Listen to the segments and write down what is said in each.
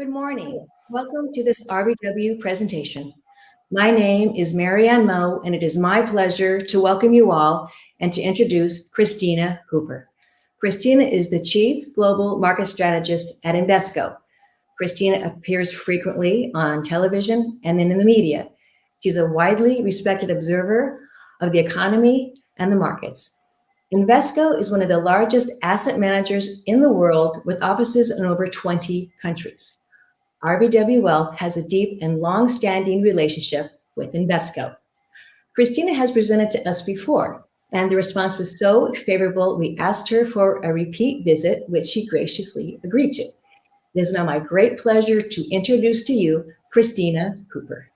Good morning. Welcome to this RVW presentation. My name is Marianne Moe, and it is my pleasure to welcome you all and to introduce Kristina Hooper. Kristina is the Chief Global Market Strategist at Invesco. Kristina appears frequently on television and then in the media. She's a widely respected observer of the economy and the markets. Invesco is one of the largest asset managers in the world with offices in over 20 countries. RVW Wealth has a deep and long-standing relationship with Invesco. Kristina has presented to us before, and the response was so favorable, we asked her for a repeat visit, which she graciously agreed to. It is now my great pleasure to introduce to you Kristina Cooper.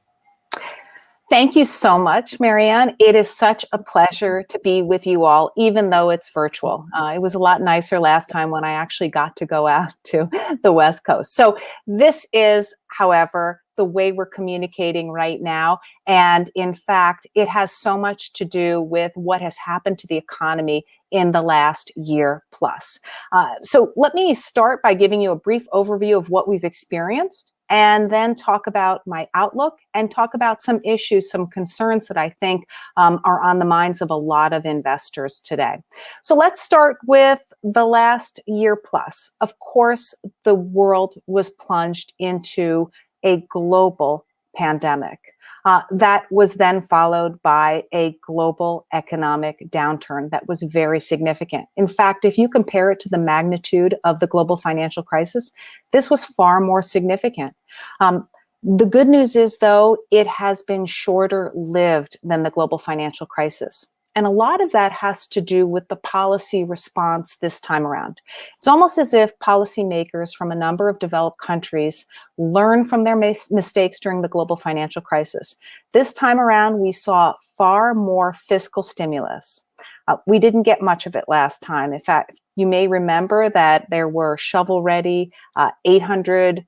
Thank you so much, Marianne. It is such a pleasure to be with you all, even though it's virtual. It was a lot nicer last time when I actually got to go out to the West Coast. So this is, however, the way we're communicating right now. And in fact, it has so much to do with what has happened to the economy in the last year plus. So let me start by giving you a brief overview of what we've experienced, and then talk about my outlook and talk about some issues, some concerns that I think are on the minds of a lot of investors today. So let's start with the last year plus. Of course, the world was plunged into a global pandemic. That was then followed by a global economic downturn that was very significant. In fact, if you compare it to the magnitude of the global financial crisis, this was far more significant. The good news is, though, it has been shorter lived than the global financial crisis. And a lot of that has to do with the policy response this time around. It's almost as if policymakers from a number of developed countries learned from their mistakes during the global financial crisis. This time around, we saw far more fiscal stimulus. We didn't get much of it last time. In fact, you may remember that there were shovel-ready 800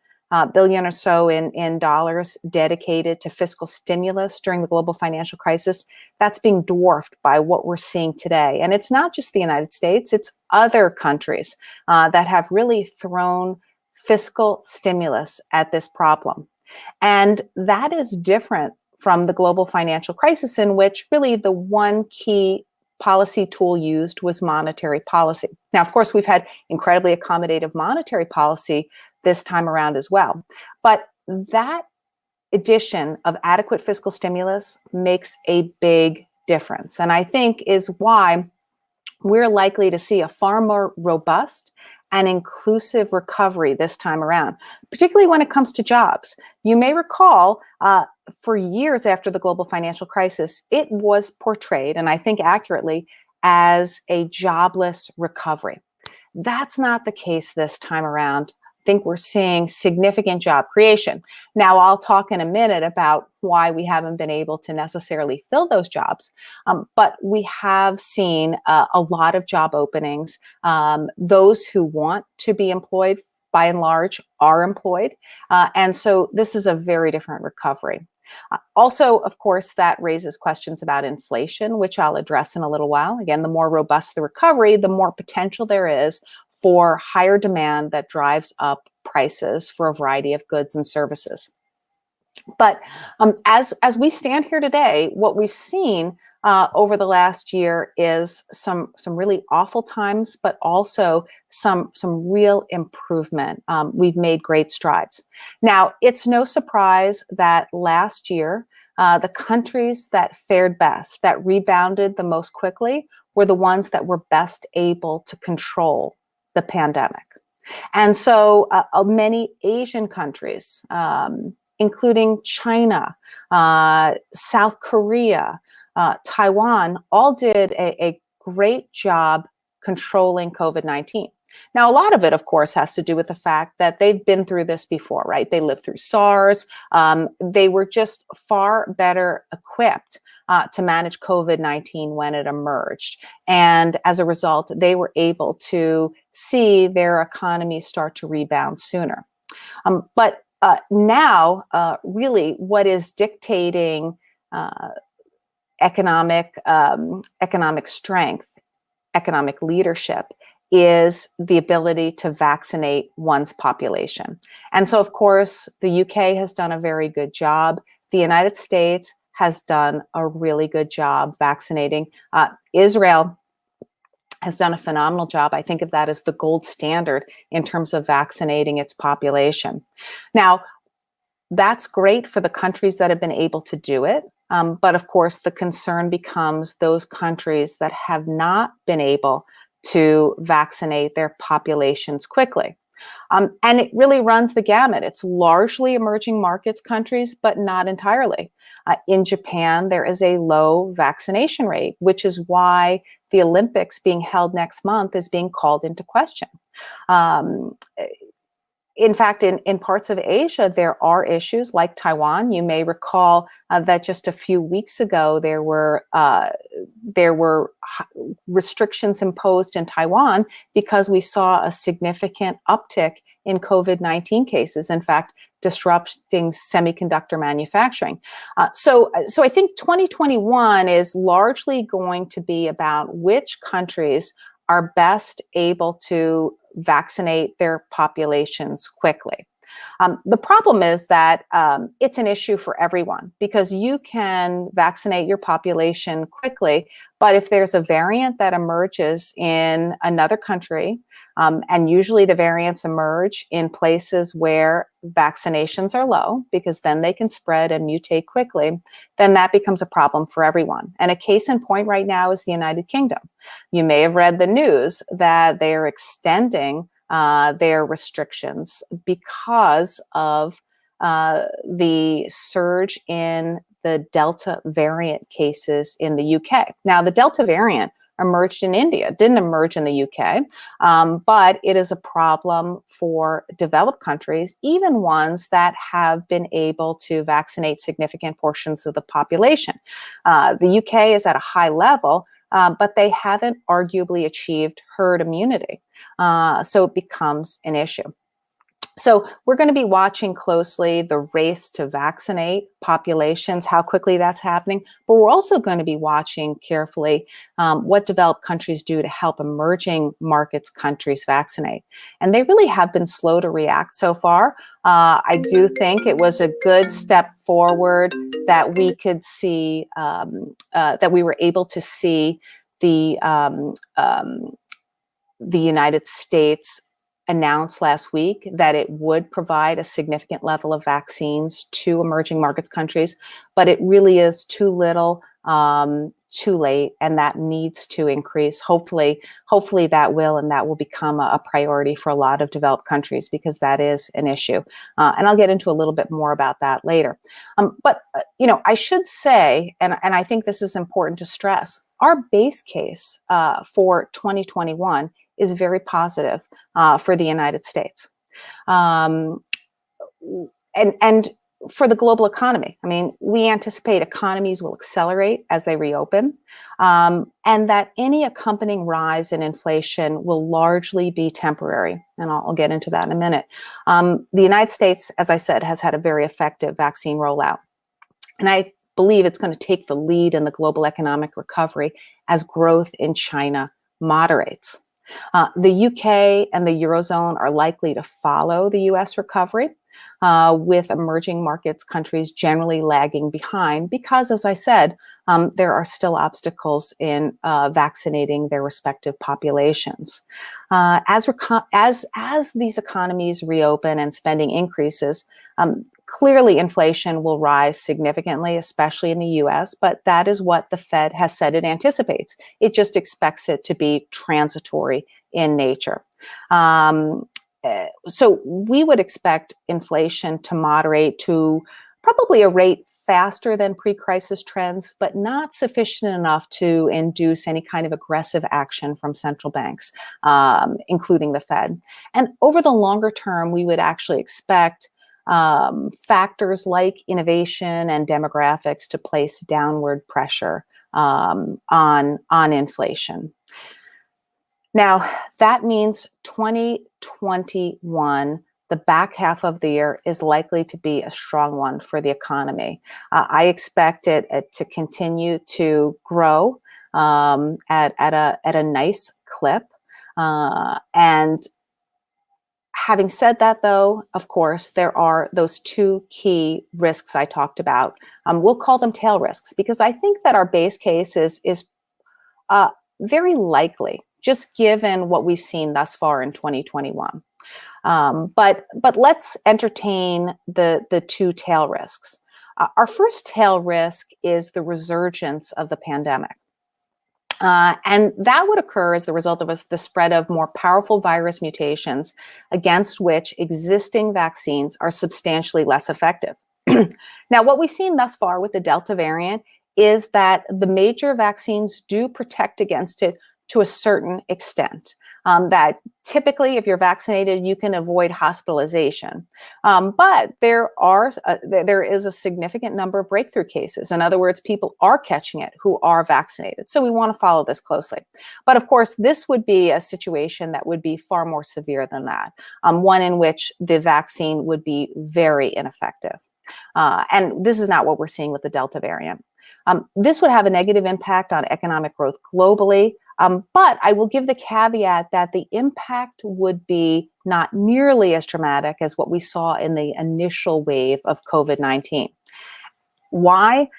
billion or so in dollars dedicated to fiscal stimulus during the global financial crisis. That's being dwarfed by what we're seeing today. And it's not just the United States, it's other countries that have really thrown fiscal stimulus at this problem. And that is different from the global financial crisis, in which really the one key policy tool used was monetary policy. Now, of course, we've had incredibly accommodative monetary policy this time around as well. But that addition of adequate fiscal stimulus makes a big difference. And I think is why we're likely to see a far more robust and inclusive recovery this time around, particularly when it comes to jobs. You may recall for years after the global financial crisis, it was portrayed, and I think accurately, as a jobless recovery. That's not the case this time around. I think we're seeing significant job creation. Now, I'll talk in a minute about why we haven't been able to necessarily fill those jobs, but we have seen a lot of job openings. Those who want to be employed, by and large, are employed. And so this is a very different recovery. Also, of course, that raises questions about inflation, which I'll address in a little while. Again, the more robust the recovery, the more potential there is for higher demand that drives up prices for a variety of goods and services. But as we stand here today, what we've seen over the last year is some really awful times, but also some real improvement. We've made great strides. Now, it's no surprise that last year, the countries that fared best, that rebounded the most quickly, were the ones that were best able to control the pandemic. And so many Asian countries, including China, South Korea, Taiwan, all did a great job controlling COVID-19. Now, a lot of it, of course, has to do with the fact that they've been through this before, right? They lived through SARS. They were just far better equipped to manage COVID-19 when it emerged. And as a result, they were able to see their economies start to rebound sooner. But now, really, what is dictating economic strength, economic leadership, is the ability to vaccinate one's population. And so, of course, the UK has done a very good job. The United States has done a really good job vaccinating. Israel has done a phenomenal job. I think of that as the gold standard in terms of vaccinating its population. Now, that's great for the countries that have been able to do it. But of course, the concern becomes those countries that have not been able to vaccinate their populations quickly. And it really runs the gamut. It's largely emerging markets countries, but not entirely. In Japan, there is a low vaccination rate, which is why the Olympics being held next month is being called into question. In fact, in parts of Asia, there are issues like Taiwan. You may recall that just a few weeks ago, there were restrictions imposed in Taiwan because we saw a significant uptick in COVID-19 cases, in fact, disrupting semiconductor manufacturing. So I think 2021 is largely going to be about which countries are best able to vaccinate their populations quickly. The problem is that it's an issue for everyone because you can vaccinate your population quickly, but if there's a variant that emerges in another country, and usually the variants emerge in places where vaccinations are low because then they can spread and mutate quickly, then that becomes a problem for everyone. And a case in point right now is the United Kingdom. You may have read the news that they are extending their restrictions because of the surge in the Delta variant cases in the UK. Now, the Delta variant emerged in India, didn't emerge in the UK, but it is a problem for developed countries, even ones that have been able to vaccinate significant portions of the population. The UK is at a high level, but they haven't arguably achieved herd immunity. So it becomes an issue. So we're going to be watching closely the race to vaccinate populations, how quickly that's happening, but we're also going to be watching carefully what developed countries do to help emerging markets countries vaccinate. And they really have been slow to react so far. I do think it was a good step forward that we could see, that we were able to see the United States announced last week that it would provide a significant level of vaccines to emerging markets countries, but it really is too little, too late, and that needs to increase. Hopefully that will, and that will become a priority for a lot of developed countries because that is an issue. And I'll get into a little bit more about that later. But I should say, and I think this is important to stress, our base case for 2021 is very positive for the United States. And for the global economy, I mean, we anticipate economies will accelerate as they reopen, and that any accompanying rise in inflation will largely be temporary. And I'll get into that in a minute. The United States, as I said, has had a very effective vaccine rollout. And I believe it's going to take the lead in the global economic recovery as growth in China moderates. The UK and the Eurozone are likely to follow the US recovery, with emerging markets countries generally lagging behind because, as I said, there are still obstacles in vaccinating their respective populations. As these economies reopen and spending increases, clearly inflation will rise significantly, especially in the US, but that is what the Fed has said it anticipates. It just expects it to be transitory in nature. So we would expect inflation to moderate to probably a rate faster than pre-crisis trends, but not sufficient enough to induce any kind of aggressive action from central banks, including the Fed. And over the longer term, we would actually expect factors like innovation and demographics to place downward pressure on inflation. Now, that means 2021, the back half of the year, is likely to be a strong one for the economy. I expect it to continue to grow at a nice clip. And having said that, though, of course, there are those two key risks I talked about. We'll call them tail risks, because I think that our base case is very likely, just given what we've seen thus far in 2021. But let's entertain the two tail risks. Our first tail risk is the resurgence of the pandemic. And that would occur as the result of the spread of more powerful virus mutations against which existing vaccines are substantially less effective. Now, what we've seen thus far with the Delta variant is that the major vaccines do protect against it to a certain extent. That typically, if you're vaccinated, you can avoid hospitalization. But there is a significant number of breakthrough cases. In other words, people are catching it who are vaccinated. So we want to follow this closely. But of course, this would be a situation that would be far more severe than that, one in which the vaccine would be very ineffective. And this is not what we're seeing with the Delta variant. This would have a negative impact on economic growth globally. But I will give the caveat that the impact would be not nearly as dramatic as what we saw in the initial wave of COVID-19. Why?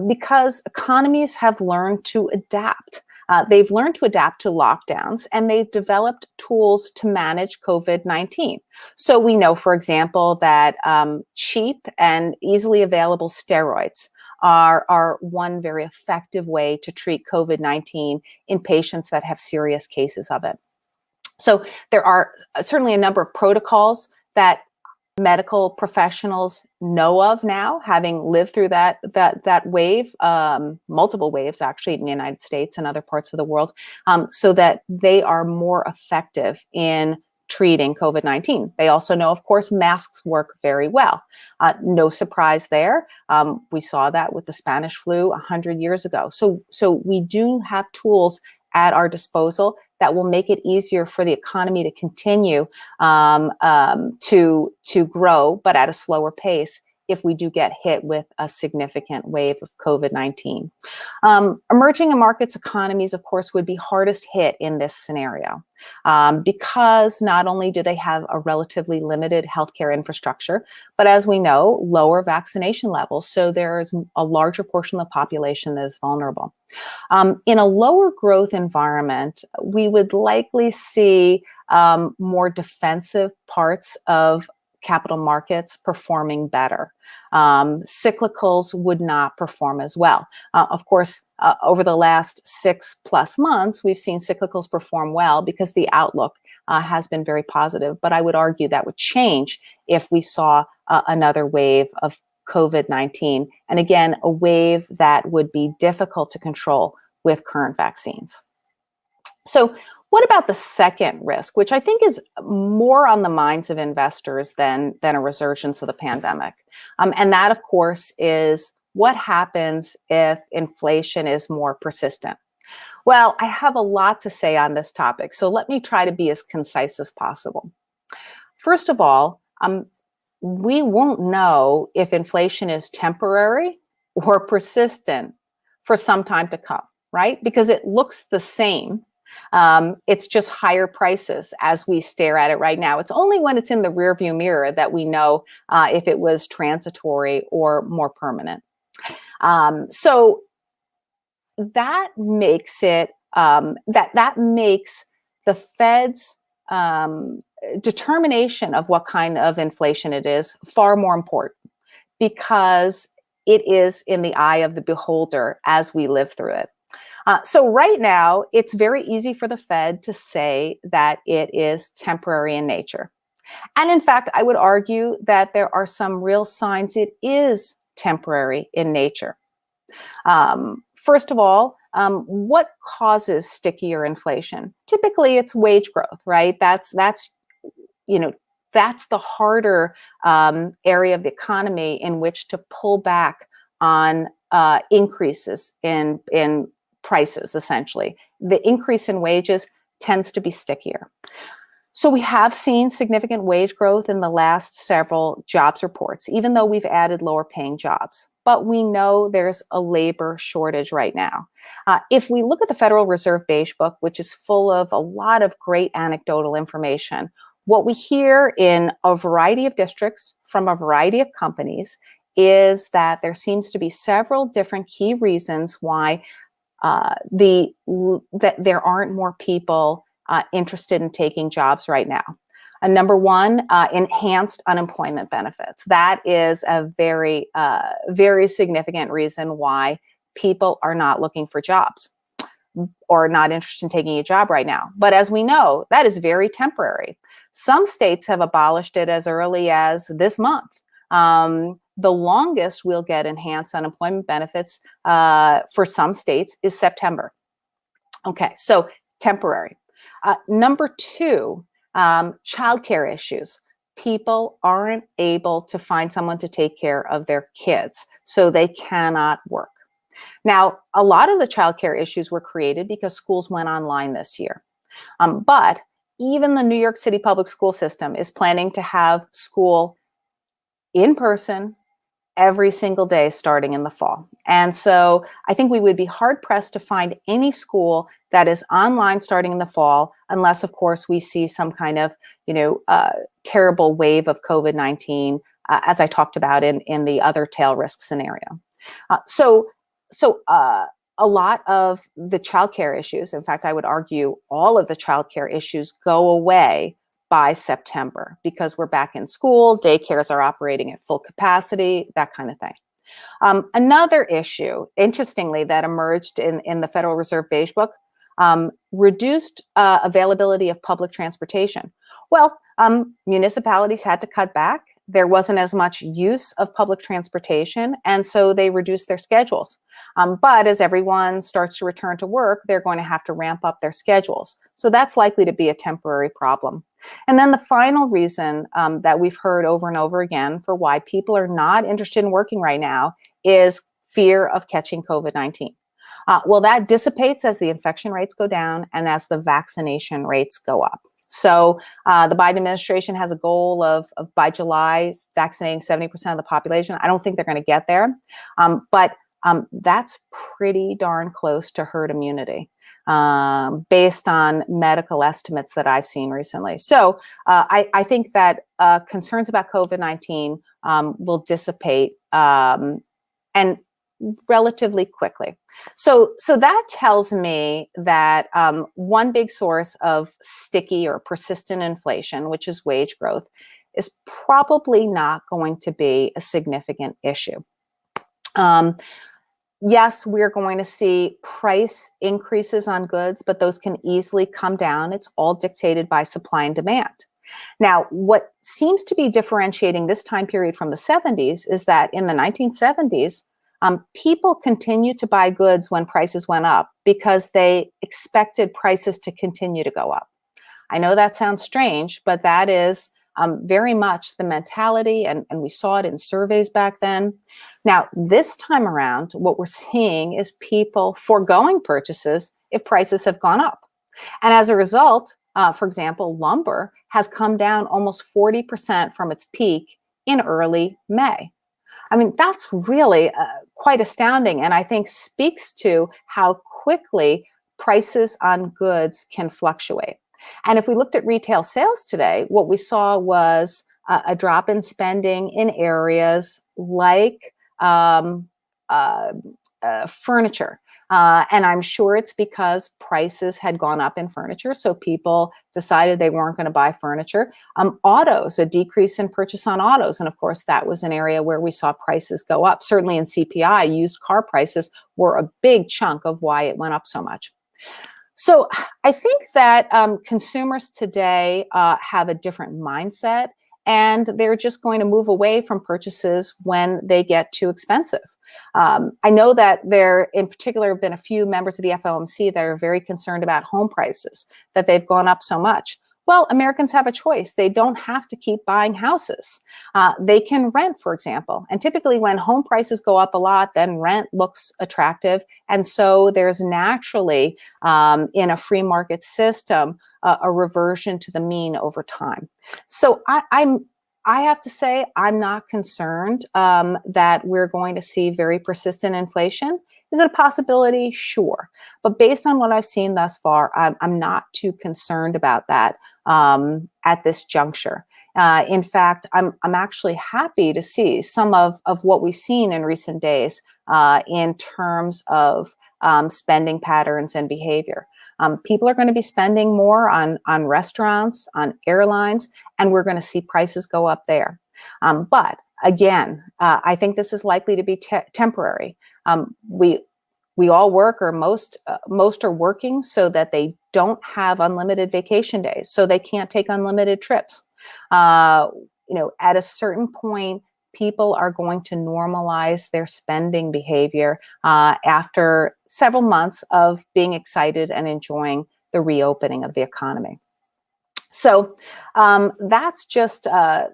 Because economies have learned to adapt. They've learned to adapt to lockdowns, and they've developed tools to manage COVID-19. So we know, for example, that cheap and easily available steroids are one very effective way to treat COVID-19 in patients that have serious cases of it. So there are certainly a number of protocols that medical professionals know of now, having lived through that wave, multiple waves actually in the United States and other parts of the world, so that they are more effective in treating COVID-19. They also know, of course, masks work very well. No surprise there. We saw that with the Spanish flu 100 years ago. So we do have tools at our disposal that will make it easier for the economy to continue to grow, but at a slower pace if we do get hit with a significant wave of COVID-19. Emerging markets economies, of course, would be hardest hit in this scenario because not only do they have a relatively limited healthcare infrastructure, but as we know, lower vaccination levels. So there's a larger portion of the population that is vulnerable. In a lower growth environment, we would likely see more defensive parts of capital markets performing better. Cyclicals would not perform as well. Of course, over the last 6+ months, we've seen cyclicals perform well because the outlook has been very positive. But I would argue that would change if we saw another wave of COVID-19. And again, a wave that would be difficult to control with current vaccines. So what about the second risk, which I think is more on the minds of investors than a resurgence of the pandemic? And that, of course, is what happens if inflation is more persistent? Well, I have a lot to say on this topic, so let me try to be as concise as possible. First of all, we won't know if inflation is temporary or persistent for some time to come, right? Because it looks the same. It's just higher prices as we stare at it right now. It's only when it's in the rearview mirror that we know if it was transitory or more permanent. So that makes it that makes the Fed's determination of what kind of inflation it is far more important, because it is in the eye of the beholder as we live through it. So right now, it's very easy for the Fed to say that it is temporary in nature. And in fact, I would argue that there are some real signs it is temporary in nature. First of all, what causes stickier inflation? Typically, it's wage growth, right? That's the harder area of the economy in which to pull back on increases in prices, essentially. The increase in wages tends to be stickier. So we have seen significant wage growth in the last several jobs reports, even though we've added lower paying jobs. but we know there's a labor shortage right now. If we look at the Federal Reserve Beige Book, which is full of a lot of great anecdotal information, what we hear in a variety of districts from a variety of companies is that there seems to be several different key reasons why that there aren't more people interested in taking jobs right now. Number one, enhanced unemployment benefits. That is a very, very significant reason why people are not looking for jobs or not interested in taking a job right now. But as we know, that is very temporary. Some states have abolished it as early as this month. The longest we'll get enhanced unemployment benefits for some states is September. Okay, so temporary. Number two, childcare issues. People aren't able to find someone to take care of their kids, so they cannot work. Now, a lot of the childcare issues were created because schools went online this year. But even the New York City public school system is planning to have school in person every single day starting in the fall. And so I think we would be hard pressed to find any school that is online starting in the fall, unless, of course, we see some kind of, terrible wave of COVID-19, as I talked about in the other tail risk scenario. So a lot of the childcare issues, in fact, I would argue all of the childcare issues go away by September because we're back in school, daycares are operating at full capacity, that kind of thing. Another issue, interestingly, that emerged in the Federal Reserve Beige Book, reduced availability of public transportation. Well, municipalities had to cut back. There wasn't as much use of public transportation, and so they reduced their schedules. But as everyone starts to return to work, they're going to have to ramp up their schedules. So that's likely to be a temporary problem. And then the final reason that we've heard over and over again for why people are not interested in working right now is fear of catching COVID-19. Well, that dissipates as the infection rates go down and as the vaccination rates go up. So the Biden administration has a goal of by July vaccinating 70% of the population. I don't think they're going to get there, but that's pretty darn close to herd immunity based on medical estimates that I've seen recently. So I think that concerns about COVID-19 will dissipate and relatively quickly. So that tells me that one big source of sticky or persistent inflation, which is wage growth, is probably not going to be a significant issue. Yes, we're going to see price increases on goods, but those can easily come down. It's all dictated by supply and demand. Now, what seems to be differentiating this time period from the 70s is that in the 1970s, people continued to buy goods when prices went up because they expected prices to continue to go up. I know that sounds strange, but that is very much the mentality, and we saw it in surveys back then. Now, this time around, what we're seeing is people foregoing purchases if prices have gone up. And as a result, for example, lumber has come down almost 40% from its peak in early May. I mean, that's really quite astounding, and I think speaks to how quickly prices on goods can fluctuate. And if we looked at retail sales today, what we saw was a drop in spending in areas like furniture. And I'm sure it's because prices had gone up in furniture, so people decided they weren't going to buy furniture. Autos, a decrease in purchase on autos. And of course, that was an area where we saw prices go up. Certainly in CPI, used car prices were a big chunk of why it went up so much. So I think that consumers today have a different mindset, and they're just going to move away from purchases when they get too expensive. I know that there, in particular, have been a few members of the FOMC that are very concerned about home prices, that they've gone up so much. Well, Americans have a choice. They don't have to keep buying houses. They can rent, for example. And typically when home prices go up a lot, then rent looks attractive. And so there's naturally, in a free market system, a reversion to the mean over time. So I'm I have to say, I'm not concerned that we're going to see very persistent inflation. Is it a possibility? Sure. But based on what I've seen thus far, I'm not too concerned about that at this juncture. In fact, I'm actually happy to see some of what we've seen in recent days in terms of spending patterns and behavior. People are going to be spending more on restaurants, on airlines, and we're going to see prices go up there. But again, I think this is likely to be temporary. We all work, or most are working so that they don't have unlimited vacation days, so they can't take unlimited trips. At a certain point, people are going to normalize their spending behavior after several months of being excited and enjoying the reopening of the economy. So that's just a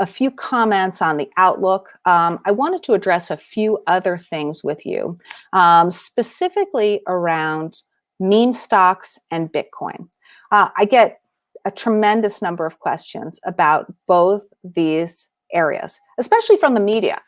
few comments on the outlook. I wanted to address a few other things with you, specifically around meme stocks and Bitcoin. I get a tremendous number of questions about both these areas, especially from the media.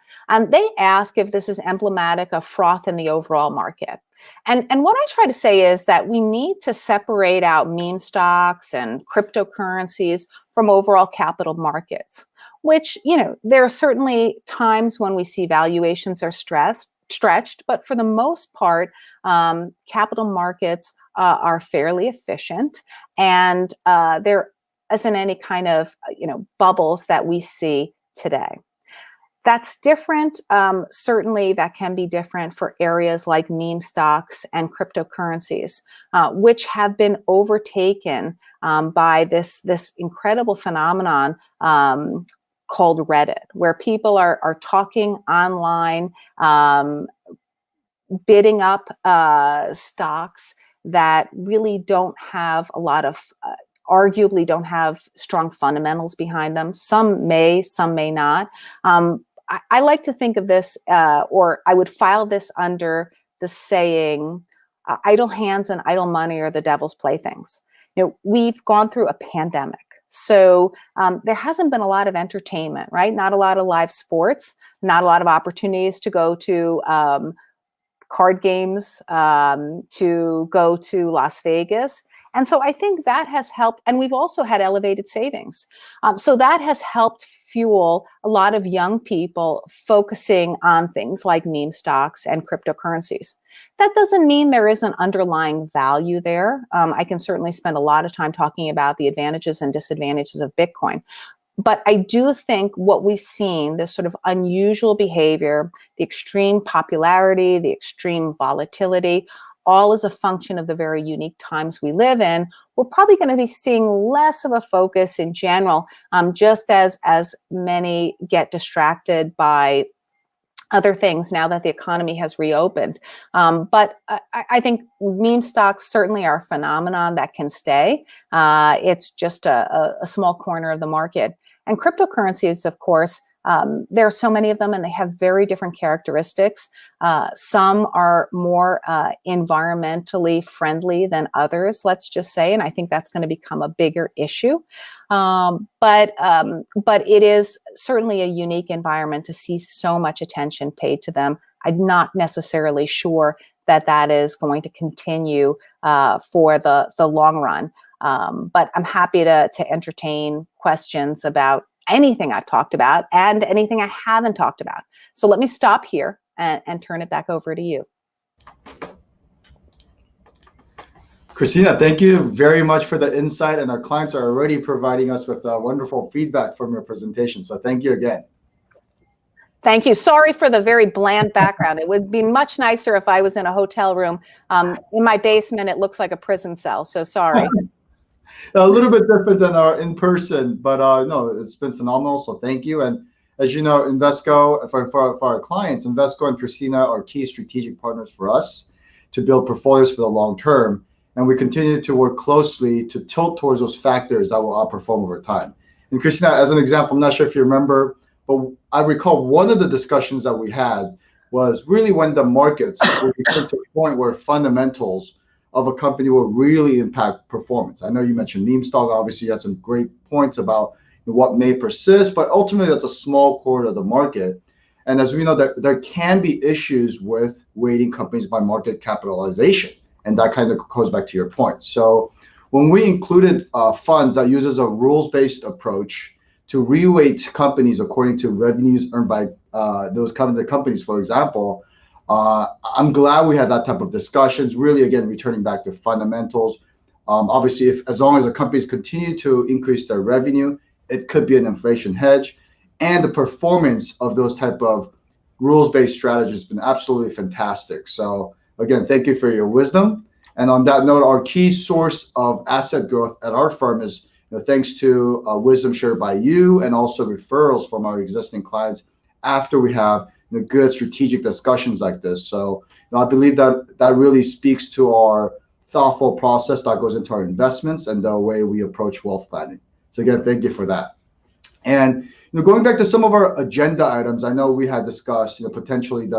They ask if this is emblematic of froth in the overall market. And what I try to say is that we need to separate out meme stocks and cryptocurrencies from overall capital markets, which, there are certainly times when we see valuations are stretched, but for the most part, capital markets are fairly efficient, and there isn't any kind of bubbles that we see today. That's different. Certainly, that can be different for areas like meme stocks and cryptocurrencies, which have been overtaken by this incredible phenomenon called Reddit, where people are talking online, bidding up stocks that really don't have a lot of, arguably don't have strong fundamentals behind them. Some may not. I like to think of this, or I would file this under the saying, idle hands and idle money are the devil's playthings. We've gone through a pandemic. So there hasn't been a lot of entertainment, right? Not a lot of live sports, not a lot of opportunities to go to card games, to go to Las Vegas. And so I think that has helped. And we've also had elevated savings. So that has helped fuel a lot of young people focusing on things like meme stocks and cryptocurrencies. That doesn't mean there isn't underlying value there. I can certainly spend a lot of time talking about the advantages and disadvantages of Bitcoin. But I do think what we've seen, this sort of unusual behavior, the extreme popularity, the extreme volatility, all is a function of the very unique times we live in. We're probably going to be seeing less of a focus in general, just as many get distracted by other things now that the economy has reopened. But I think meme stocks certainly are a phenomenon that can stay. It's just a small corner of the market. And cryptocurrencies, of course, there are so many of them and they have very different characteristics. Some are more environmentally friendly than others, let's just say, and I think that's going to become a bigger issue. But it is certainly a unique environment to see so much attention paid to them. I'm not necessarily sure that is going to continue for the long run. But I'm happy to entertain questions about anything I've talked about and anything I haven't talked about. So let me stop here and turn it back over to you. Kristina, thank you very much for the insight, and our clients are already providing us with wonderful feedback from your presentation. So thank you again. Thank you. Sorry for the very bland background. It would be much nicer if I was in a hotel room. In my basement, it looks like a prison cell. So sorry. A little bit different than our in-person, but no, it's been phenomenal. So thank you. And as you know, Invesco, for our clients, Invesco and Kristina are key strategic partners for us to build portfolios for the long term. And we continue to work closely to tilt towards those factors that will outperform over time. And Kristina, as an example, I'm not sure if you remember, but I recall one of the discussions that we had was really when the markets were to a point where fundamentals of a company will really impact performance. I know you mentioned meme stock. Obviously, you had some great points about what may persist, but ultimately that's a small quarter of the market. And as we know, that there can be issues with weighting companies by market capitalization. And that kind of goes back to your point. So when we included funds that uses a rules-based approach to reweight companies according to revenues earned by those companies, for example, I'm glad we had that type of discussions, really, again, returning back to fundamentals. Obviously, as long as the companies continue to increase their revenue, it could be an inflation hedge. And the performance of those type of rules-based strategies has been absolutely fantastic. So again, thank you for your wisdom. And on that note, our key source of asset growth at our firm is thanks to wisdom shared by you and also referrals from our existing clients after we have good strategic discussions like this. So I believe that really speaks to our thoughtful process that goes into our investments and the way we approach wealth planning. So again, thank you for that. And going back to some of our agenda items, I know we had discussed potentially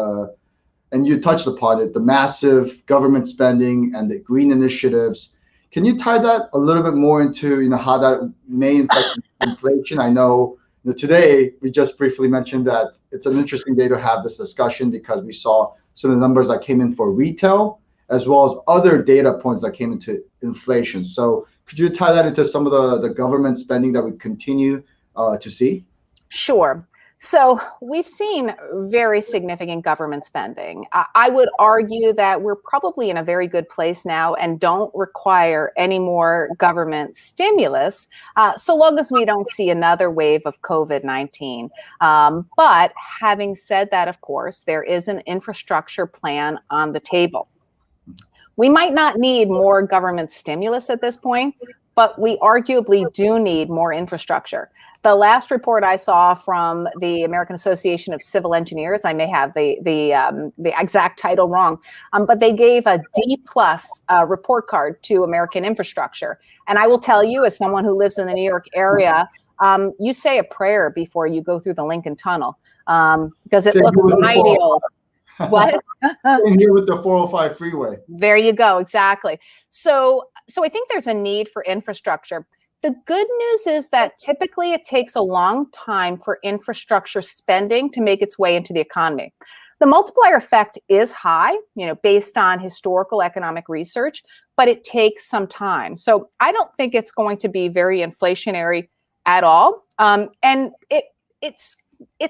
and you touched upon it, the massive government spending and the green initiatives. Can you tie that a little bit more into how that may affect inflation? I know today we just briefly mentioned that it's an interesting day to have this discussion because we saw some of the numbers that came in for retail as well as other data points that came into inflation. So could you tie that into some of the government spending that we continue to see? Sure. So we've seen very significant government spending. I would argue that we're probably in a very good place now and don't require any more government stimulus, so long as we don't see another wave of COVID-19. But having said that, of course, there is an infrastructure plan on the table. We might not need more government stimulus at this point, but we arguably do need more infrastructure. The last report I saw from the American Association of Civil Engineers, I may have the exact title wrong, but they gave a D+ report card to American infrastructure. And I will tell you, as someone who lives in the New York area, you say a prayer before you go through the Lincoln Tunnel because it looks mighty old. What? In here with the 405 freeway. There you go. Exactly. So I think there's a need for infrastructure. The good news is that typically it takes a long time for infrastructure spending to make its way into the economy. The multiplier effect is high, based on historical economic research, but it takes some time. So I don't think it's going to be very inflationary at all. And its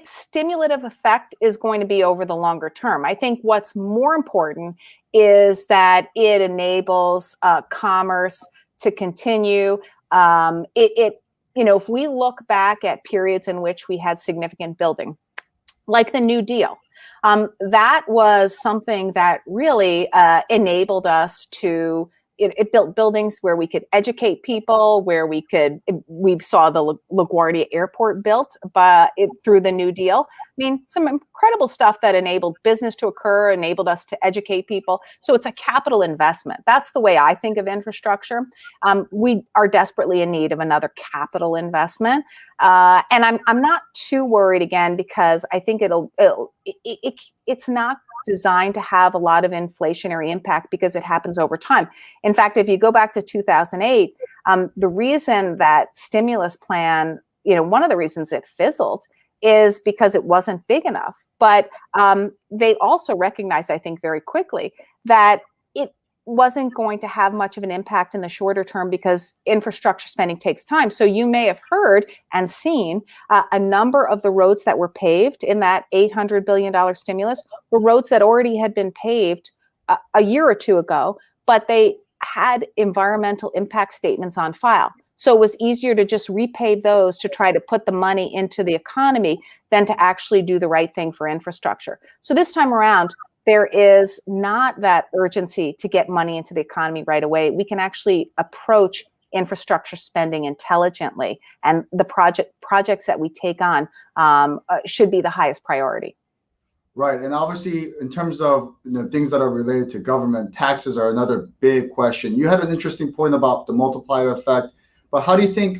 stimulative effect is going to be over the longer term. I think what's more important is that it enables commerce to continue. If we look back at periods in which we had significant building, like the New Deal, that was something that really enabled us to. It built buildings where we could educate people, where we saw the LaGuardia Airport built through the New Deal. I mean, some incredible stuff that enabled business to occur, enabled us to educate people. So it's a capital investment. That's the way I think of infrastructure. We are desperately in need of another capital investment. And I'm not too worried again, because I think it's not designed to have a lot of inflationary impact because it happens over time. In fact, if you go back to 2008, the reason that stimulus plan, one of the reasons it fizzled is because it wasn't big enough. But they also recognized, I think, very quickly that it wasn't going to have much of an impact in the shorter term because infrastructure spending takes time. So you may have heard and seen a number of the roads that were paved in that $800 billion stimulus were roads that already had been paved a year or two ago, but they had environmental impact statements on file. So it was easier to just repave those to try to put the money into the economy than to actually do the right thing for infrastructure. So this time around, there is not that urgency to get money into the economy right away. We can actually approach infrastructure spending intelligently, and the projects that we take on should be the highest priority. Right, and obviously, in terms of things that are related to government, taxes are another big question. You had an interesting point about the multiplier effect, but how do you think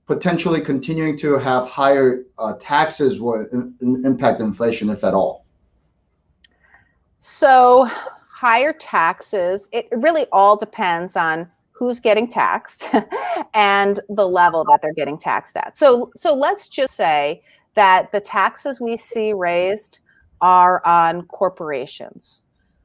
potentially continuing to have higher taxes will impact inflation, if at all? So higher taxes, it really all depends on who's getting taxed and the level that they're getting taxed at. So let's just say that the taxes we see raised are on corporations.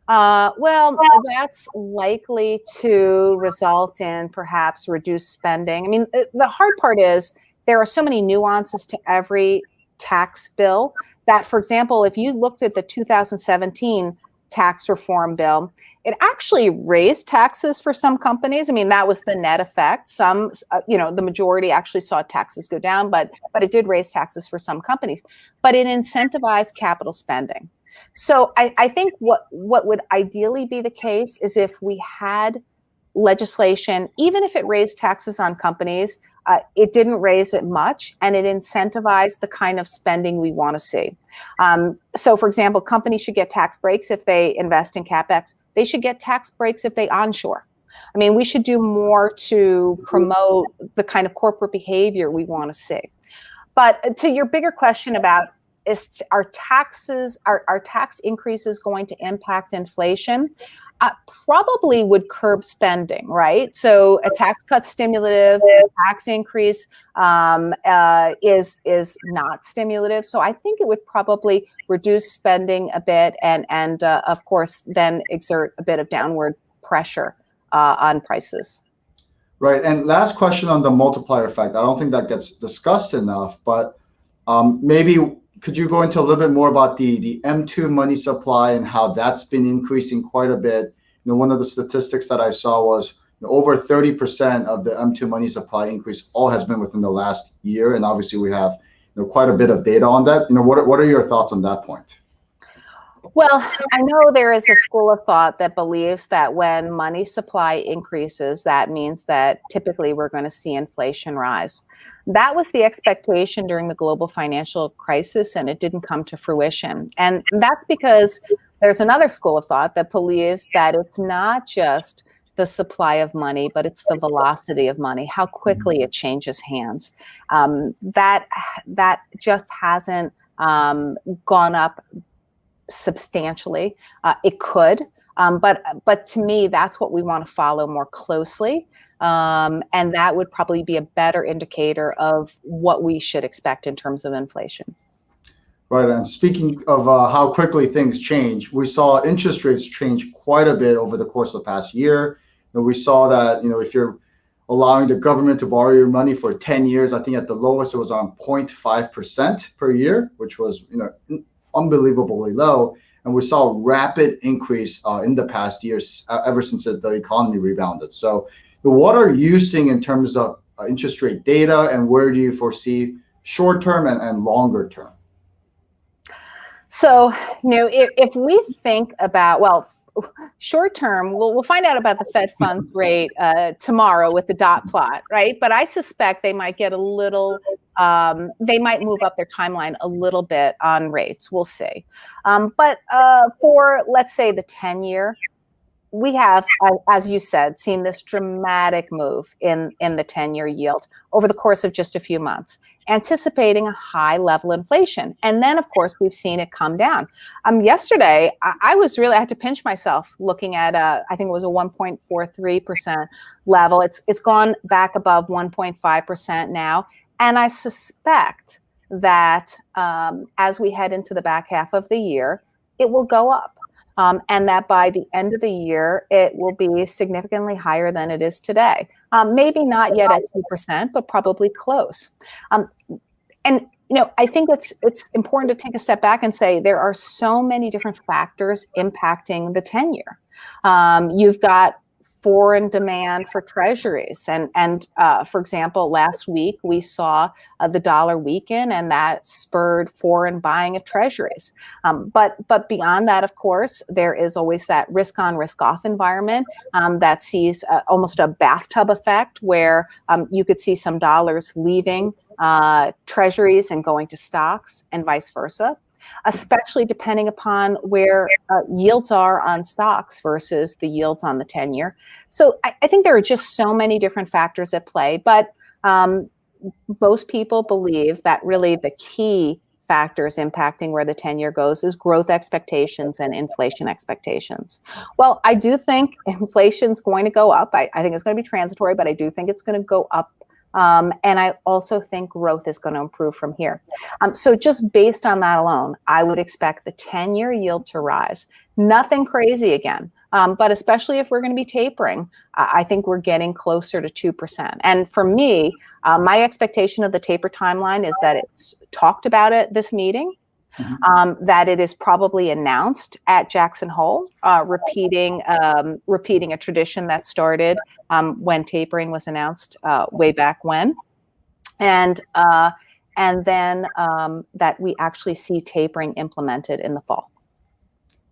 Well, that's likely to result in perhaps reduced spending. I mean, the hard part is there are so many nuances to every tax bill that, for example, if you looked at the 2017 tax reform bill, it actually raised taxes for some companies. I mean, that was the net effect. Some, the majority actually saw taxes go down, but it did raise taxes for some companies. But it incentivized capital spending. So I think what would ideally be the case is if we had legislation, even if it raised taxes on companies, it didn't raise it much, and it incentivized the kind of spending we want to see. So, for example, companies should get tax breaks if they invest in CapEx. They should get tax breaks if they onshore. I mean, we should do more to promote the kind of corporate behavior we want to see. But to your bigger question about are tax increases going to impact inflation? Probably would curb spending, right? So a tax cut stimulative, a tax increase is not stimulative. So I think it would probably reduce spending a bit and of course, then exert a bit of downward pressure on prices. Right. And last question on the multiplier effect. I don't think that gets discussed enough, but maybe could you go into a little bit more about the M2 money supply and how that's been increasing quite a bit? One of the statistics that I saw was over 30% of the M2 money supply increase all has been within the last year. And obviously we have quite a bit of data on that. What are your thoughts on that point? Well, I know there is a school of thought that believes that when money supply increases, that means that typically we're going to see inflation rise. That was the expectation during the global financial crisis, and it didn't come to fruition. And that's because there's another school of thought that believes that it's not just the supply of money, but it's the velocity of money, how quickly it changes hands. That just hasn't gone up substantially. It could, but to me, that's what we want to follow more closely. And that would probably be a better indicator of what we should expect in terms of inflation. Right. And speaking of how quickly things change, we saw interest rates change quite a bit over the course of the past year. And we saw that, if you're allowing the government to borrow your money for 10 years, I think at the lowest it was on 0.5% per year, which was, unbelievably low. And we saw a rapid increase in the past years ever since the economy rebounded. So what are you seeing in terms of interest rate data, and where do you foresee short-term and longer term? So, if we think about, short term, we'll find out about the Fed funds rate tomorrow with the dot plot, right? But I suspect they might get they might move up their timeline a little bit on rates. We'll see. But for, let's say, the 10-year, we have, as you said, seen this dramatic move in the 10-year yield over the course of just a few months, anticipating a high level inflation. And then, of course, we've seen it come down. Yesterday, I had to pinch myself looking at, I think it was a 1.43% level. It's gone back above 1.5% now. And I suspect that as we head into the back half of the year, it will go up. And that by the end of the year, it will be significantly higher than it is today. Maybe not yet at 2%, but probably close. And I think it's important to take a step back and say there are so many different factors impacting the 10-year. You've got foreign demand for treasuries. And for example, last week we saw the dollar weaken, and that spurred foreign buying of treasuries. But beyond that, of course, there is always that risk on, risk off environment that sees almost a bathtub effect where you could see some dollars leaving treasuries and going to stocks and vice versa, especially depending upon where yields are on stocks versus the yields on the 10-year. So I think there are just so many different factors at play, but most people believe that really the key factors impacting where the 10-year goes is growth expectations and inflation expectations. Well, I do think inflation's going to go up. I think it's going to be transitory, but I do think it's going to go up. And I also think growth is going to improve from here. So just based on that alone, I would expect the 10-year yield to rise. Nothing crazy again. But especially if we're going to be tapering, I think we're getting closer to 2%. And for me, my expectation of the taper timeline is that it's talked about at this meeting, that it is probably announced at Jackson Hole, repeating a tradition that started when tapering was announced way back when, and then that we actually see tapering implemented in the fall.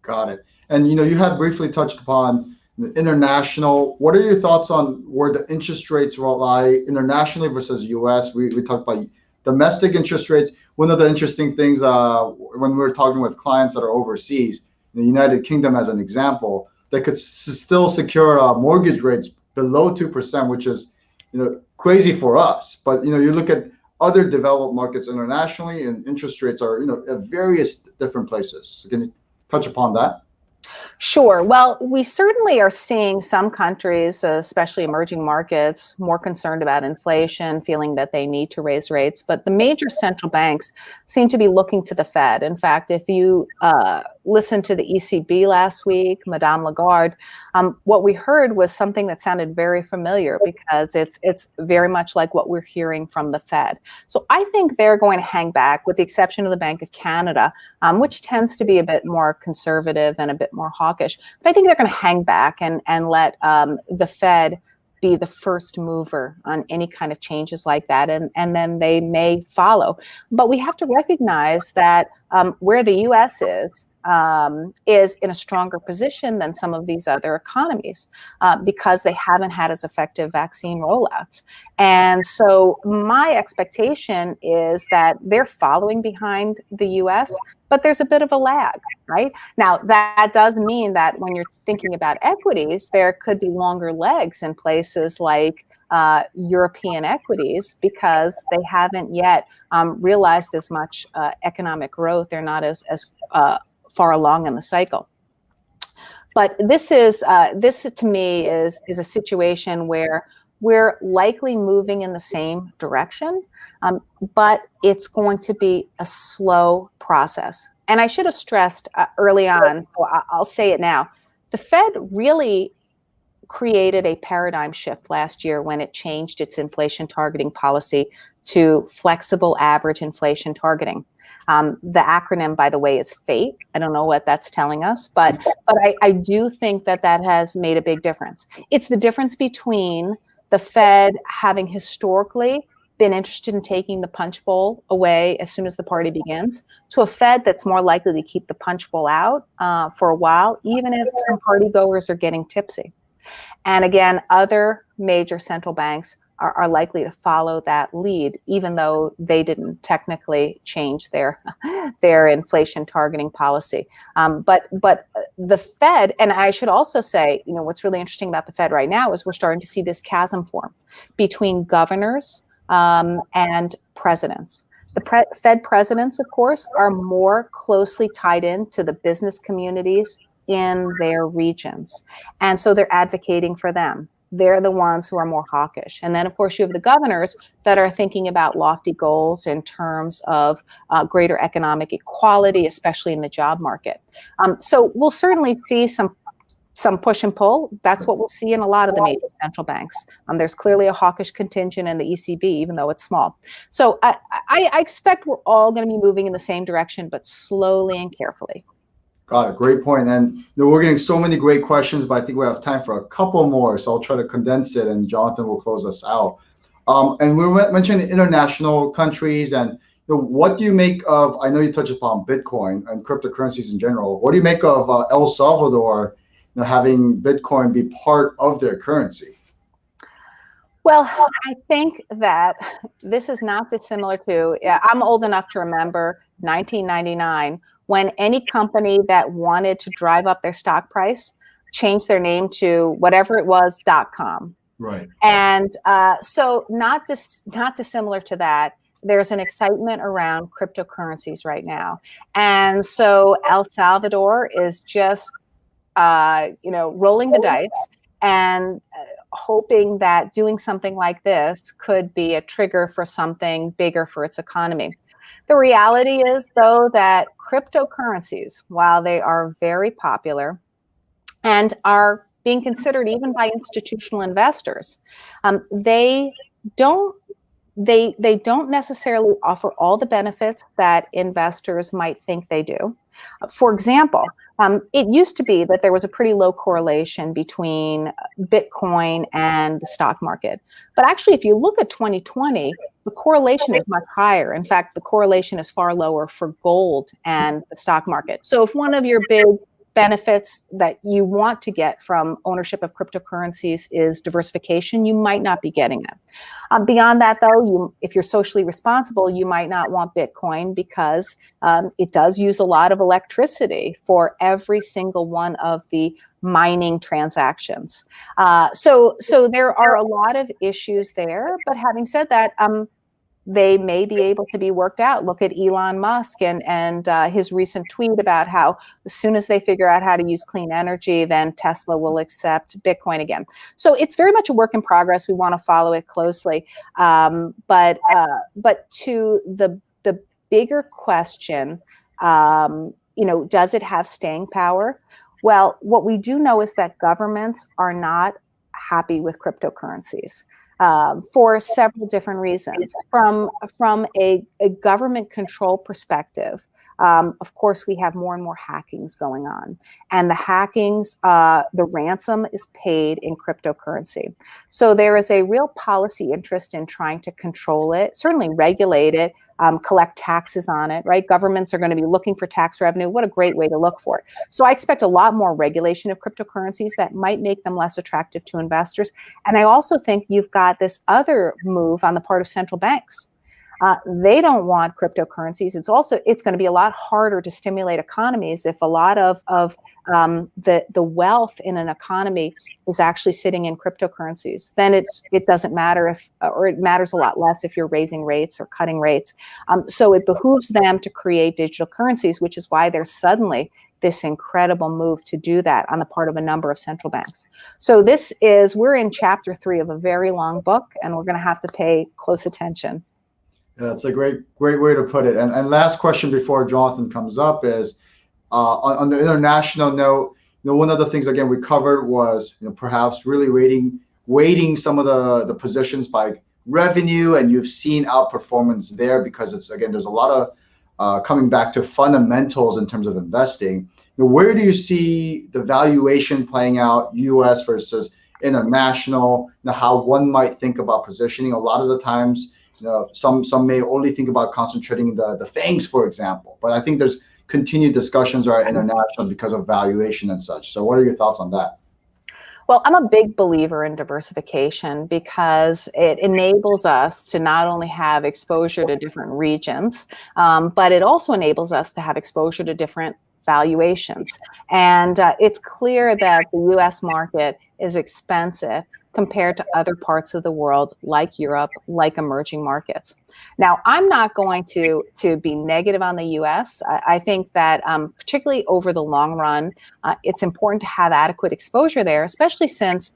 Got it. And you had briefly touched upon the international. What are your thoughts on where the interest rates will lie internationally versus U.S.? We talked about domestic interest rates. One of the interesting things when we're talking with clients that are overseas, in the United Kingdom as an example, they could still secure mortgage rates below 2%, which is crazy for us. But you look at other developed markets internationally, and interest rates are at various different places. So can you touch upon that? Sure. Well, we certainly are seeing some countries, especially emerging markets, more concerned about inflation, feeling that they need to raise rates. But the major central banks seem to be looking to the Fed. In fact, if you listened to the ECB last week, Madame Lagarde, what we heard was something that sounded very familiar because it's very much like what we're hearing from the Fed. So I think they're going to hang back, with the exception of the Bank of Canada, which tends to be a bit more conservative and a bit more hawkish. But I think they're going to hang back and let the Fed be the first mover on any kind of changes like that, and then they may follow. But we have to recognize that where the U.S. is in a stronger position than some of these other economies because they haven't had as effective vaccine rollouts. And so my expectation is that they're following behind the U.S., but there's a bit of a lag, right? Now, that does mean that when you're thinking about equities, there could be longer legs in places like European equities because they haven't yet realized as much economic growth. They're not as far along in the cycle. But this to me is a situation where we're likely moving in the same direction, but it's going to be a slow process. And I should have stressed early on, so I'll say it now. The Fed really created a paradigm shift last year when it changed its inflation targeting policy to flexible average inflation targeting. The acronym, by the way, is FATE. I don't know what that's telling us, but I do think that has made a big difference. It's the difference between the Fed having historically been interested in taking the punch bowl away as soon as the party begins, to a Fed that's more likely to keep the punch bowl out for a while, even if some party goers are getting tipsy. And again, other major central banks are likely to follow that lead, even though they didn't technically change their inflation targeting policy. But the Fed, and I should also say, what's really interesting about the Fed right now is we're starting to see this chasm form between governors and presidents. The Fed presidents, of course, are more closely tied into the business communities in their regions. And so they're advocating for them. They're the ones who are more hawkish. And then, of course, you have the governors that are thinking about lofty goals in terms of greater economic equality, especially in the job market. So we'll certainly see some push and pull. That's what we'll see in a lot of the major central banks. There's clearly a hawkish contingent in the ECB, even though it's small. So I expect we're all going to be moving in the same direction, but slowly and carefully. Got it. Great point. And we're getting so many great questions, but I think we have time for a couple more. So I'll try to condense it, and Jonathan will close us out. And we were mentioning international countries, and what do you make of? I know you touched upon Bitcoin and cryptocurrencies in general. What do you make of El Salvador having Bitcoin be part of their currency? Well, I think that this is not dissimilar to. I'm old enough to remember 1999. When any company that wanted to drive up their stock price changed their name to whatever it was, .com. Right. And so not dissimilar to that. there's an excitement around cryptocurrencies right now. And so El Salvador is just, rolling the dice and hoping that doing something like this could be a trigger for something bigger for its economy. The reality is, though, that cryptocurrencies, while they are very popular and are being considered even by institutional investors, they don't necessarily offer all the benefits that investors might think they do. For example, it used to be that there was a pretty low correlation between Bitcoin and the stock market. But actually, if you look at 2020, the correlation is much higher. In fact, the correlation is far lower for gold and the stock market. So if one of your big benefits that you want to get from ownership of cryptocurrencies is diversification, you might not be getting it. Beyond that, though, if you're socially responsible, you might not want Bitcoin because it does use a lot of electricity for every single one of the mining transactions. So there are a lot of issues there. But having said that, they may be able to be worked out. Look at Elon Musk and his recent tweet about how as soon as they figure out how to use clean energy, then Tesla will accept Bitcoin again. So it's very much a work in progress. We want to follow it closely. But to the bigger question, does it have staying power? Well, what we do know is that governments are not happy with cryptocurrencies. For several different reasons. From a government control perspective, of course, we have more and more hackings going on. And the hackings, the ransom is paid in cryptocurrency. So there is a real policy interest in trying to control it, certainly regulate it, collect taxes on it, right? Governments are going to be looking for tax revenue. What a great way to look for it. So I expect a lot more regulation of cryptocurrencies that might make them less attractive to investors. And I also think you've got this other move on the part of central banks. They don't want cryptocurrencies. It's going to be a lot harder to stimulate economies if a lot of the wealth in an economy is actually sitting in cryptocurrencies. Then it doesn't matter or it matters a lot less if you're raising rates or cutting rates. So it behooves them to create digital currencies, which is why there's suddenly this incredible move to do that on the part of a number of central banks. So we're in chapter 3 of a very long book, and we're going to have to pay close attention. Yeah, it's a great way to put it. And last question before Jonathan comes up is on the international note. One of the things again we covered was perhaps really weighting some of the positions by revenue, and you've seen outperformance there because there's a lot of coming back to fundamentals in terms of investing. Where do you see the valuation playing out, U.S. versus international? How one might think about positioning. A lot of the times, some may only think about concentrating the FANGs, for example. But I think there's continued discussions around international because of valuation and such. So what are your thoughts on that? Well, I'm a big believer in diversification because it enables us to not only have exposure to different regions, but it also enables us to have exposure to different valuations. And it's clear that the U.S. market is expensive compared to other parts of the world, like Europe, like emerging markets. Now, I'm not going to be negative on the U.S. I think that particularly over the long run, it's important to have adequate exposure there, especially since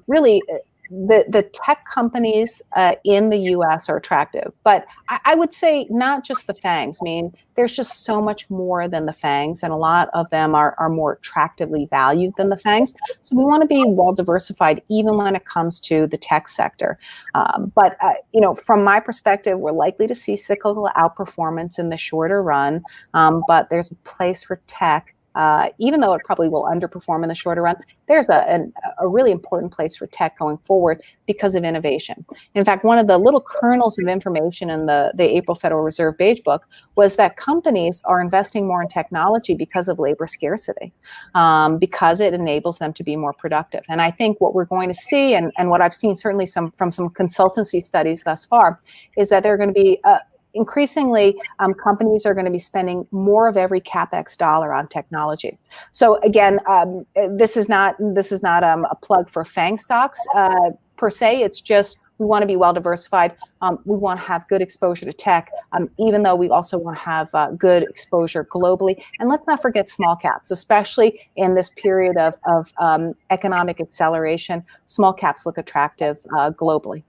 really the tech companies in the U.S. are attractive. But I would say not just the FANGs. I mean, there's just so much more than the FANGs, and a lot of them are more attractively valued than the FANGs. So we want to be well diversified even when it comes to the tech sector. But from my perspective, we're likely to see cyclical outperformance in the shorter run, but there's a place for tech. Even though it probably will underperform in the shorter run, there's a really important place for tech going forward because of innovation. In fact, one of the little kernels of information in the April Federal Reserve Beige Book was that companies are investing more in technology because of labor scarcity, because it enables them to be more productive. And I think what we're going to see, and what I've seen certainly from some consultancy studies thus far, is that there are going to be increasingly, companies are going to be spending more of every CapEx dollar on technology. So again, this is not a plug for FANG stocks per se. It's just We want to be well diversified. We want to have good exposure to tech, even though we also want to have good exposure globally. And let's not forget small caps, especially in this period of economic acceleration. Small caps look attractive globally.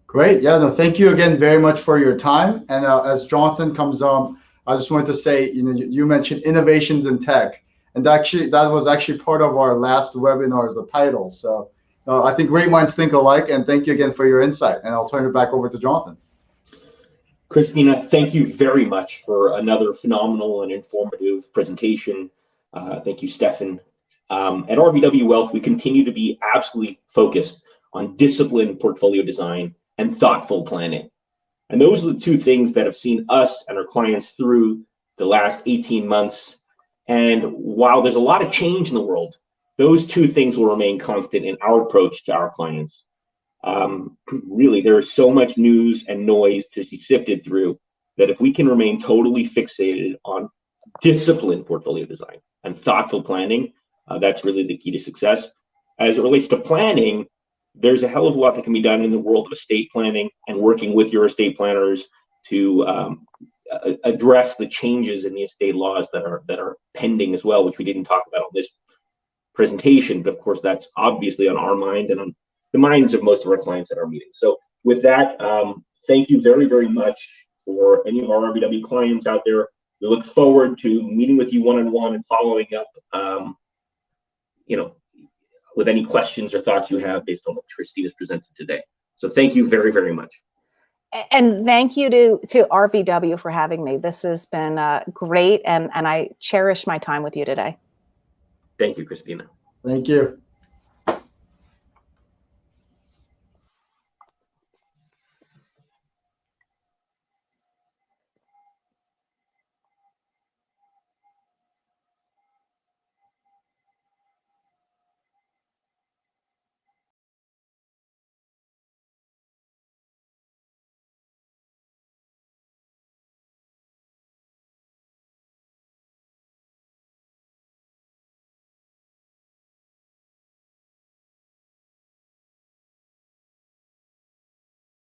Great. Yeah, no, thank you again very much for your time. And as Jonathan comes on, I just wanted to say, you mentioned innovations in tech, and that was actually part of our last webinar as the title. So I think great minds think alike, and thank you again for your insight. And I'll turn it back over to Jonathan. Kristina, thank you very much for another phenomenal and informative presentation. Thank you, Stefan. At RVW Wealth, we continue to be absolutely focused on disciplined portfolio design and thoughtful planning. And those are the two things that have seen us and our clients through the last 18 months. And while there's a lot of change in the world, those two things will remain constant in our approach to our clients. Really, there is so much news and noise to be sifted through that if we can remain totally fixated on disciplined portfolio design and thoughtful planning, that's really the key to success. As it relates to planning, there's a hell of a lot that can be done in the world of estate planning and working with your estate planners to address the changes in the estate laws that are pending as well, which we didn't talk about on this presentation, but of course that's obviously on our mind and on the minds of most of our clients at our meetings. So with that, thank you very, very much for any of our RVW clients out there. We look forward to meeting with you one-on-one and following up, with any questions or thoughts you have based on what Kristina's presented today. So thank you very, very much. And thank you to RVW for having me. This has been great, and I cherish my time with you today. Thank you, Kristina. Thank you.